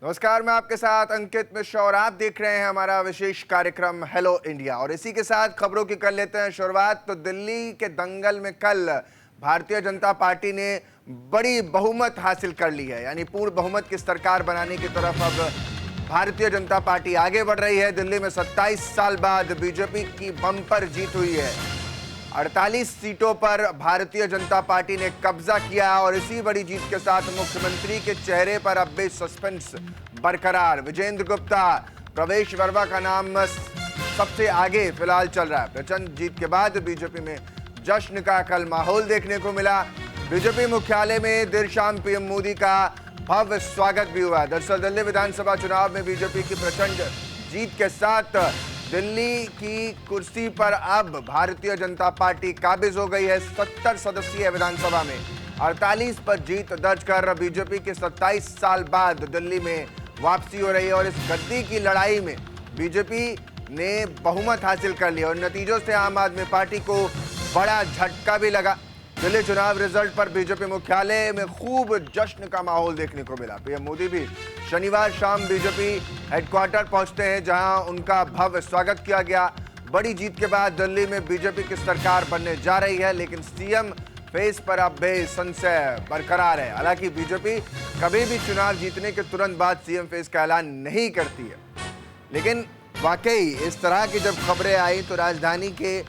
नमस्कार, मैं आपके साथ अंकित मिश्रा और आप देख रहे हैं हमारा विशेष कार्यक्रम हेलो इंडिया। और इसी के साथ खबरों की कर लेते हैं शुरुआत। तो दिल्ली के दंगल में कल भारतीय जनता पार्टी ने बड़ी बहुमत हासिल कर ली है, यानी पूर्ण बहुमत की सरकार बनाने की तरफ अब भारतीय जनता पार्टी आगे बढ़ रही है। दिल्ली में 27 साल बाद बीजेपी की बम्पर जीत हुई है। 48 सीटों पर भारतीय जनता पार्टी ने कब्जा किया और इसी बड़ी जीत के साथ मुख्यमंत्री के चेहरे पर अब भी सस्पेंस बरकरार। विजेंद्र गुप्ता, प्रवेश वर्मा का नाम सबसे आगे फिलहाल चल रहा है। प्रचंड जीत के बाद बीजेपी में जश्न का कल माहौल देखने को मिला। बीजेपी मुख्यालय में देर शाम पीएम मोदी का भव्य स्वागत भी हुआ। दरअसल दिल्ली विधानसभा चुनाव में बीजेपी की प्रचंड जीत के साथ दिल्ली की कुर्सी पर अब भारतीय जनता पार्टी काबिज हो गई है। 70 सदस्यीय विधानसभा में 48 पर जीत दर्ज कर बीजेपी के 27 साल बाद दिल्ली में वापसी हो रही है। और इस गद्दी की लड़ाई में बीजेपी ने बहुमत हासिल कर लिया और नतीजों से आम आदमी पार्टी को बड़ा झटका भी लगा। दिल्ली चुनाव रिजल्ट पर बीजेपी मुख्यालय में खूब जश्न का माहौल देखने को मिला। पीएम मोदी भी शनिवार शाम बीजेपी हेडक्वार्टर पहुंचते हैं, जहां उनका भव्य स्वागत किया गया। बड़ी जीत के बाद दिल्ली में बीजेपी की सरकार बनने जा रही है, लेकिन सीएम फेस पर अब भी संशय बरकरार है। हालांकि बीजेपी कभी भी चुनाव जीतने के तुरंत बाद सीएम फेस का ऐलान नहीं करती है, लेकिन वाकई इस तरह की जब खबरें आई तो राजधानी के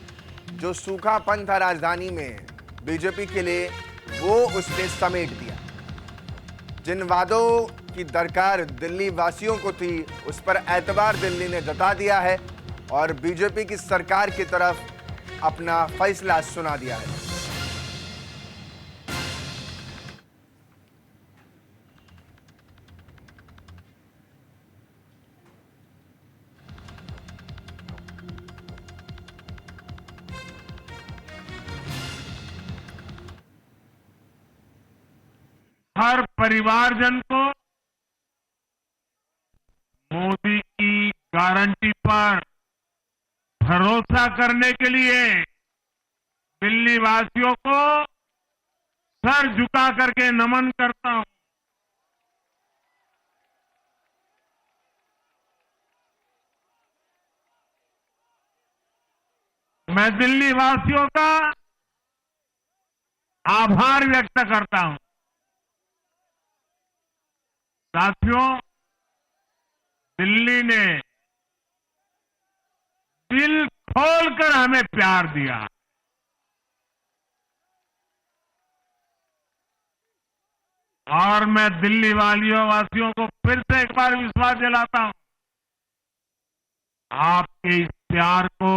जो सूखापन था राजधानी में बीजेपी के लिए, वो उसने समेट दिया। जिन वादों की दरकार दिल्ली वासियों को थी, उस पर एतबार दिल्ली ने जता दिया है और बीजेपी की सरकार की तरफ अपना फैसला सुना दिया है। हर परिवारजन को मोदी की गारंटी पर भरोसा करने के लिए दिल्ली वासियों को सर झुका करके नमन करता हूं। मैं दिल्ली वासियों का आभार व्यक्त करता हूं। साथियों, दिल्ली ने दिल खोलकर हमें प्यार दिया। और मैं दिल्ली वासियों को फिर से एक बार विश्वास दिलाता हूं, आपके इस प्यार को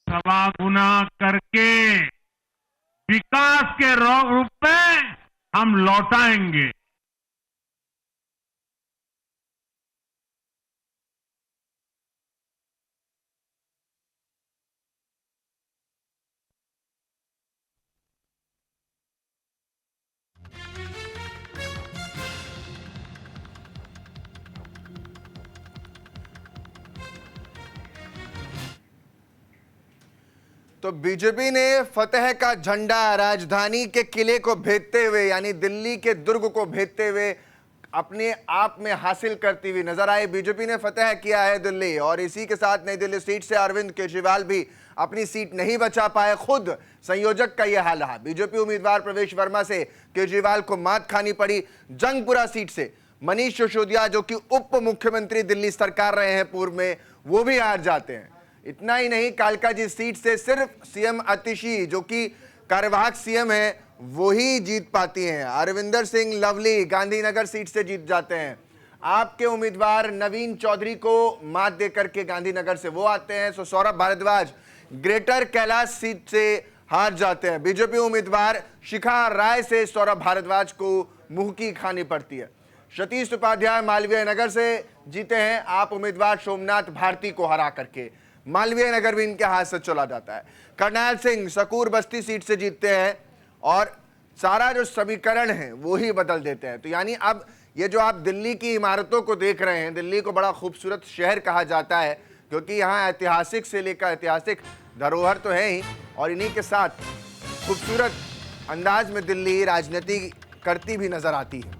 सवा गुना करके विकास के रूप में हम लौटाएंगे। तो बीजेपी ने फतेह का झंडा राजधानी के किले को भेदते हुए, यानी दिल्ली के दुर्ग को भेदते हुए अपने आप में हासिल करती हुई नजर आई। बीजेपी ने फतेह किया है दिल्ली, और इसी के साथ नई दिल्ली सीट से अरविंद केजरीवाल भी अपनी सीट नहीं बचा पाए। खुद संयोजक का यह हाल रहा। बीजेपी उम्मीदवार प्रवेश वर्मा से केजरीवाल को मात खानी पड़ी। जंगपुरा सीट से मनीष सिसोदिया, जो कि उप मुख्यमंत्री दिल्ली सरकार रहे हैं पूर्व में, वो भी हार जाते हैं। इतना ही नहीं, कालका जी सीट से सिर्फ सीएम आतिशी, जो कि कार्यवाहक सीएम है, वो ही जीत पाती हैं। अरविंदर सिंह लवली गांधीनगर सीट से जीत जाते हैं। आपके उम्मीदवार नवीन चौधरी को मात देकर के गांधीनगर से वो आते हैं। सो सौरभ भारद्वाज ग्रेटर कैलाश सीट से हार जाते हैं। बीजेपी उम्मीदवार शिखा राय से सौरभ भारद्वाज को मुंह की खानी पड़ती है। सतीश उपाध्याय मालवीय नगर से जीते हैं। आप उम्मीदवार सोमनाथ भारती को हरा करके मालवीय नगर भी इनके हाथ से चला जाता है। करनैल सिंह सकूर बस्ती सीट से जीतते हैं और सारा जो समीकरण है वो ही बदल देते हैं। तो यानी अब ये जो आप दिल्ली की इमारतों को देख रहे हैं, दिल्ली को बड़ा खूबसूरत शहर कहा जाता है, क्योंकि यहाँ ऐतिहासिक से लेकर ऐतिहासिक धरोहर तो है ही, और इन्हीं के साथ खूबसूरत अंदाज में दिल्ली राजनीति करती भी नजर आती है।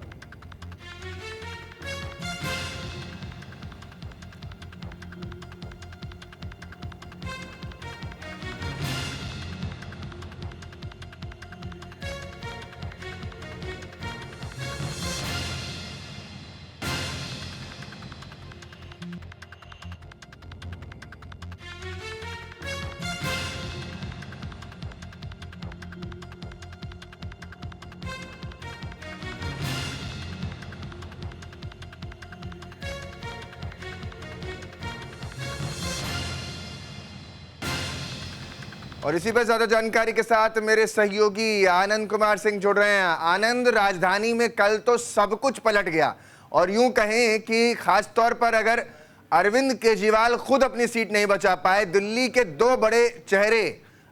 और इसी पर ज्यादा जानकारी के साथ मेरे सहयोगी आनंद कुमार सिंह जुड़ रहे हैं। आनंद, राजधानी में कल तो सब कुछ पलट गया और यूं कहें कि खास तौर पर अगर अरविंद केजरीवाल खुद अपनी सीट नहीं बचा पाए, दिल्ली के दो बड़े चेहरे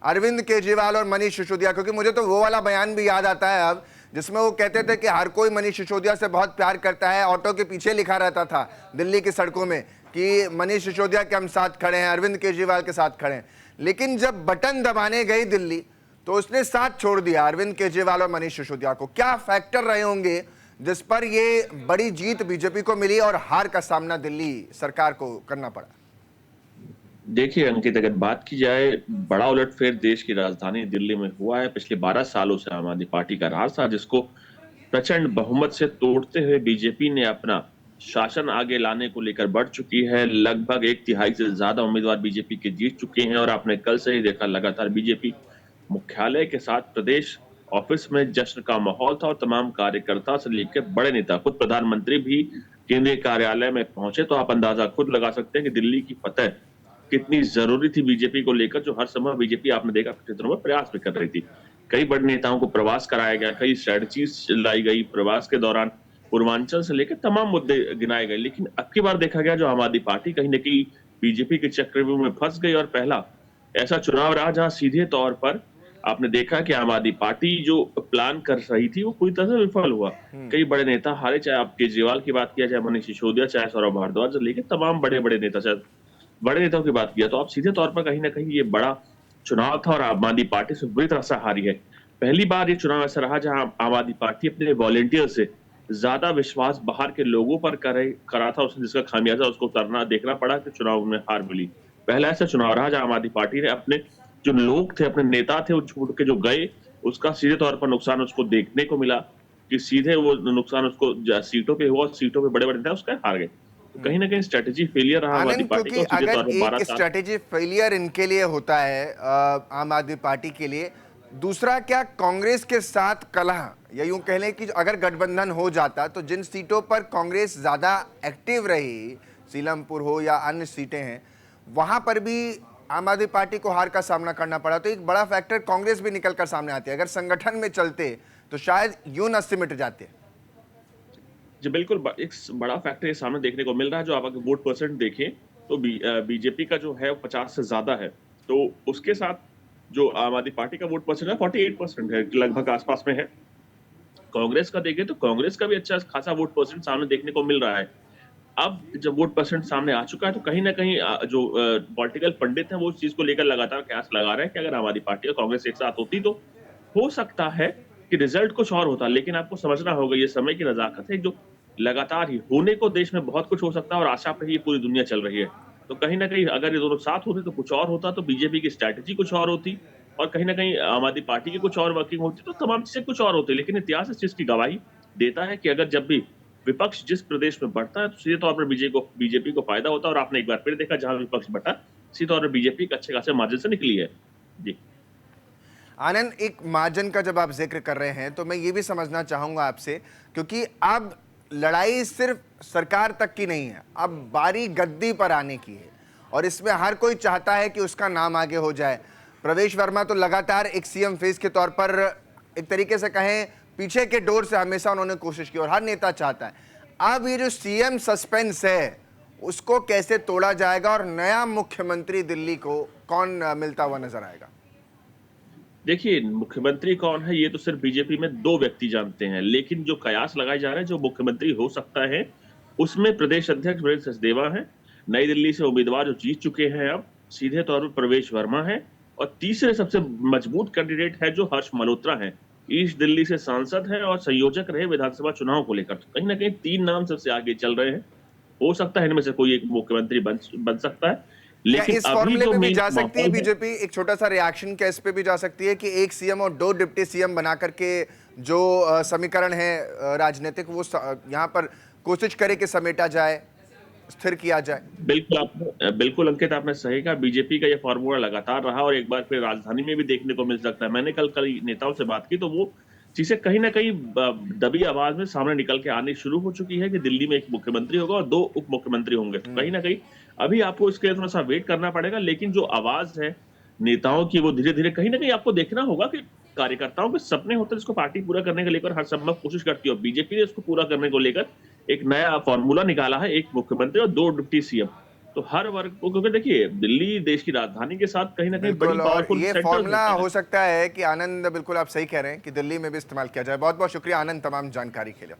अरविंद केजरीवाल और मनीष सिसोदिया, क्योंकि मुझे तो वो वाला बयान भी याद आता है अब जिसमें वो कहते थे कि हर कोई मनीष सिसोदिया से बहुत प्यार करता है। ऑटो के पीछे लिखा रहता था दिल्ली की सड़कों में कि मनीष सिसोदिया के हम साथ खड़े हैं, अरविंद केजरीवाल के साथ खड़े हैं। लेकिन जब बटन दबाने गई दिल्ली तो उसने साथ छोड़ दिया अरविंद केजरीवाल और मनीष सिसोदिया को। क्या फैक्टर रहे होंगे जिस पर ये बड़ी जीत बीजेपी को मिली और हार का सामना दिल्ली सरकार को करना पड़ा? देखिए अंकित, अगर बात की जाए, बड़ा उलटफेर देश की राजधानी दिल्ली में हुआ है। पिछले 12 सालों से आम आदमी पार्टी का राज था, जिसको प्रचंड बहुमत से तोड़ते हुए बीजेपी ने अपना शासन आगे लाने को लेकर बढ़ चुकी है। लगभग 1/3 से ज्यादा उम्मीदवार बीजेपी के जीत चुके हैं और आपने कल से ही देखा, लगातार बीजेपी मुख्यालय के साथ प्रदेश ऑफिस में जश्न का माहौल था और तमाम कार्यकर्ता से लेकर बड़े नेता, खुद प्रधानमंत्री भी केंद्रीय कार्यालय में पहुंचे। तो आप अंदाजा खुद लगा सकते हैं कि दिल्ली की फतेह कितनी जरूरी थी बीजेपी को लेकर, जो हर समय बीजेपी आपने देखा क्षेत्रों में प्रयास भी कर रही थी। कई बड़े नेताओं को प्रवास कराया गया, कई स्ट्रेटजीज लाई गई प्रवास के दौरान, पूर्वांचल से लेकर तमाम मुद्दे गिनाए गए। लेकिन अब की बार देखा गया, जो आम आदमी पार्टी कहीं न कहीं बीजेपी के चक्रव्यूह में फंस गई और पहला ऐसा चुनाव रहा जहां सीधे तौर पर आपने देखा कि आम आदमी पार्टी जो प्लान कर रही थी वो पूरी तरह से विफल हुआ। कई बड़े नेता हारे, चाहे आप केजरीवाल की बात किया, चाहे मनीष सिसोदिया, चाहे सौरभ भारद्वाज, लेकिन तमाम बड़े बड़े नेता, चाहे बड़े नेताओं की बात किया, तो आप सीधे तौर पर कहीं ना कहीं ये बड़ा चुनाव था और आम आदमी पार्टी से बुरी तरह से हारी है। पहली बार ये चुनाव ऐसा रहा जहां आम आदमी पार्टी अपने वॉलेंटियर से ज्यादा विश्वास बाहर के लोगों पर करा था, उसने जिसका खामियाजा उसको उतरना देखना पड़ा कि चुनाव में हार मिली। पहला ऐसा चुनाव रहा जहां आम आदमी पार्टी ने अपने जो लोग थे, अपने नेता थे, वो छोड़ के जो गए, उसका सीधे तौर पर नुकसान उसको देखने को मिला कि सीधे वो नुकसान उसको सीटों पे हुआ, सीटों पे बड़े बड़े नेता उसका हार गए। कहीं ना कहीं स्ट्रेटेजी फेलियर रहा आम आदमी पार्टी को। अगर एक स्ट्रेटेजी फेलियर इनके लिए होता है, आम आदमी पार्टी के लिए, दूसरा क्या कांग्रेस के साथ कलह, या यूं कह लें कि अगर गठबंधन हो जाता तो जिन सीटों पर कांग्रेस ज्यादा एक्टिव रही, सीलमपुर हो या अन्य सीटें हैं, वहां पर भी आम आदमी पार्टी को हार का सामना करना पड़ा। तो एक बड़ा फैक्टर कांग्रेस भी निकल कर सामने आती है। अगर संगठन में चलते तो शायद यूं न सिमट जाते। जी बिल्कुल, एक बड़ा फैक्टर ये सामने देखने को मिल रहा है। जो आप अगर वोट परसेंट देखें तो बीजेपी का जो है 50 से ज्यादा है, तो उसके साथ जो आम आदमी पार्टी का वोट परसेंट है 48% है, लगभग आसपास में है। कांग्रेस का देखें तो कांग्रेस का भी अच्छा खासा वोट परसेंट सामने देखने को मिल रहा है। अब जब वोट परसेंट सामने आ चुका है तो कहीं ना कहीं जो पॉलिटिकल पंडित हैं वो इस चीज को लेकर लगातार कयास लगा रहे हैं कि अगर आम आदमी पार्टी और कांग्रेस एक साथ होती तो हो सकता है कि रिजल्ट कुछ और होता। लेकिन आपको समझना होगा, ये समय की नजाकत है, जो लगातार ही होने को देश में बहुत कुछ हो सकता है और आशा पे ही पूरी दुनिया चल रही है। तो कहीं ना कहीं अगर ये दोनों साथ होते तो कुछ और होता, तो बीजेपी की स्ट्रैटेजी कुछ और होती और कहीं ना कहीं आम आदमी पार्टी की कुछ और वर्किंग होती, तो तमाम चीजें कुछ और होती। लेकिन इतिहास इस चीज की गवाही देता है कि अगर जब भी विपक्ष जिस प्रदेश में बढ़ता है तो सीधे तौर पर बीजेपी को फायदा होता है। और आपने एक बार फिर देखा, जहां विपक्ष बढ़ा सीधे तौर पर बीजेपी अच्छे खासे मार्जिन से निकली है। जी आनंद, एक मार्जिन का जब आप जिक्र कर रहे हैं तो मैं ये भी समझना चाहूंगा आपसे, क्योंकि अब लड़ाई सिर्फ सरकार तक की नहीं है, अब बारी गद्दी पर आने की है और इसमें हर कोई चाहता है कि उसका नाम आगे हो जाए। प्रवेश वर्मा तो लगातार एक सीएम फेस के तौर पर, एक तरीके से कहें, पीछे के डोर से हमेशा उन्होंने कोशिश की और हर नेता चाहता है। अब ये जो सीएम सस्पेंस है उसको कैसे तोड़ा जाएगा और नया मुख्यमंत्री दिल्ली को कौन मिलता हुआ नजर आएगा? देखिए, मुख्यमंत्री कौन है ये तो सिर्फ बीजेपी में 2 व्यक्ति जानते हैं, लेकिन जो कयास लगाए जा रहे हैं जो मुख्यमंत्री हो सकता है उसमें प्रदेश अध्यक्ष वीरेंद्र सचदेवा है, नई दिल्ली से उम्मीदवार जो जीत चुके हैं अब सीधे तौर पर प्रवेश वर्मा है, और तीसरे सबसे मजबूत कैंडिडेट है जो हर्ष मल्होत्रा है, ईस्ट दिल्ली से सांसद है और संयोजक रहे विधानसभा चुनाव को लेकर। तो कहीं ना कहीं 3 नाम सबसे आगे चल रहे हैं। हो सकता है इनमें से कोई एक मुख्यमंत्री बन सकता है। लेकिन इस फॉर्मूले में भी जा सकती है बीजेपी? एक छोटा सा रिएक्शन क्या इस पे भी जा सकती है कि एक सीएम और 2 डिप्टी सीएम बना करके जो समीकरण है राजनीतिक, वो यहाँ पर कोशिश करे कि समेटा जाए, स्थिर किया जाए? बिल्कुल अंकित, आपने सही कहा। बीजेपी का ये फॉर्मूला लगातार रहा और एक बार फिर राजधानी में भी देखने को मिल सकता है। मैंने कल नेताओं से बात की तो वो चीजें कहीं ना कहीं दबी आवाज में सामने निकल के आनी शुरू हो चुकी है कि दिल्ली में एक मुख्यमंत्री होगा और 2 उप मुख्यमंत्री होंगे। तो कहीं ना कहीं अभी आपको इसके लिए थोड़ा सा वेट करना पड़ेगा, लेकिन जो आवाज है नेताओं की वो धीरे धीरे कहीं ना कहीं आपको देखना होगा कि कार्यकर्ताओं के सपने होते हैं जिसको पार्टी पूरा करने को लेकर हर संभव कोशिश करती है, और बीजेपी ने इसको पूरा करने को लेकर एक नया फॉर्मूला निकाला है, एक मुख्यमंत्री और 2 डिप्टी सीएम। तो हर वर्ग को, क्योंकि देखिए दिल्ली देश की राजधानी के साथ कहीं ना कहीं बड़ी बिल्कुल, और पावरफुल ये सेंटर फॉर्मूला होता है। हो सकता है कि आनंद, बिल्कुल आप सही कह रहे हैं कि दिल्ली में भी इस्तेमाल किया जाए। बहुत बहुत शुक्रिया आनंद तमाम जानकारी के लिए।